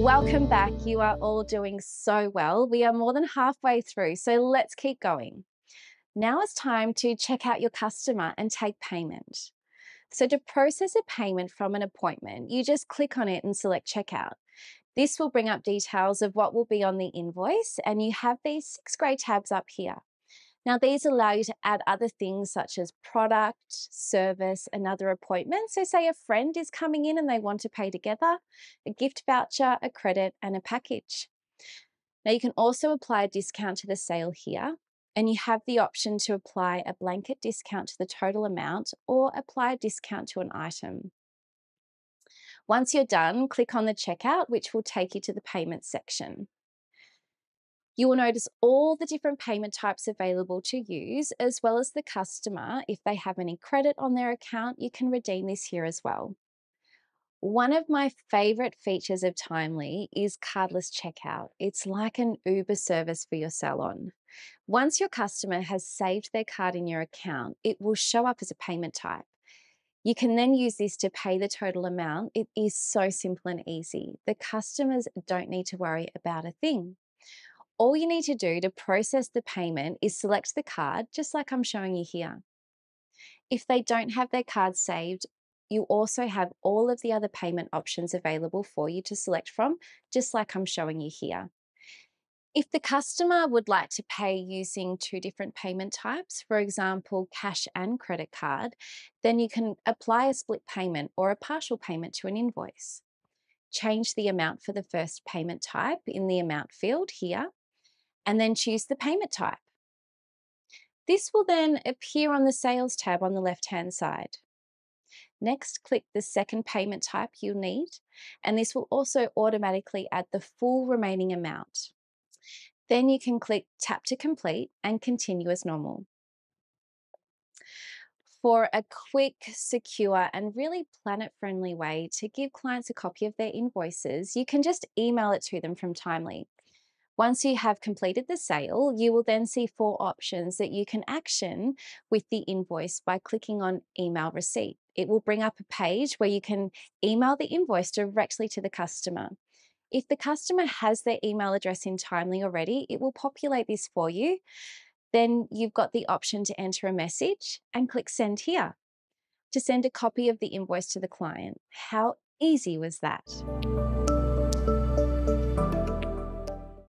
Welcome back. You are all doing so well. We are more than halfway through, so let's keep going. Now it's time to check out your customer and take payment. So to process a payment from an appointment, you just click on it and select checkout. This will bring up details of what will be on the invoice, and you have these 6 grey tabs up here. Now, these allow you to add other things such as product, service, and other appointments. So, say a friend is coming in and they want to pay together, a gift voucher, a credit, and a package. Now, you can also apply a discount to the sale here, and you have the option to apply a blanket discount to the total amount or apply a discount to an item. Once you're done, click on the checkout, which will take you to the payment section. You will notice all the different payment types available to use, as well as the customer. If they have any credit on their account, you can redeem this here as well. One of my favorite features of Timely is cardless checkout. It's like an Uber service for your salon. Once your customer has saved their card in your account, it will show up as a payment type. You can then use this to pay the total amount. It is so simple and easy. The customers don't need to worry about a thing. All you need to do to process the payment is select the card, just like I'm showing you here. If they don't have their card saved, you also have all of the other payment options available for you to select from, just like I'm showing you here. If the customer would like to pay using 2 different payment types, for example, cash and credit card, then you can apply a split payment or a partial payment to an invoice. Change the amount for the first payment type in the amount field here, and then choose the payment type. This will then appear on the Sales tab on the left-hand side. Next, click the second payment type you'll need, and this will also automatically add the full remaining amount. Then you can click Tap to complete and continue as normal. For a quick, secure, and really planet-friendly way to give clients a copy of their invoices, you can just email it to them from Timely. Once you have completed the sale, you will then see 4 options that you can action with the invoice by clicking on Email Receipt. It will bring up a page where you can email the invoice directly to the customer. If the customer has their email address in Timely already, it will populate this for you. Then you've got the option to enter a message and click Send here to send a copy of the invoice to the client. How easy was that?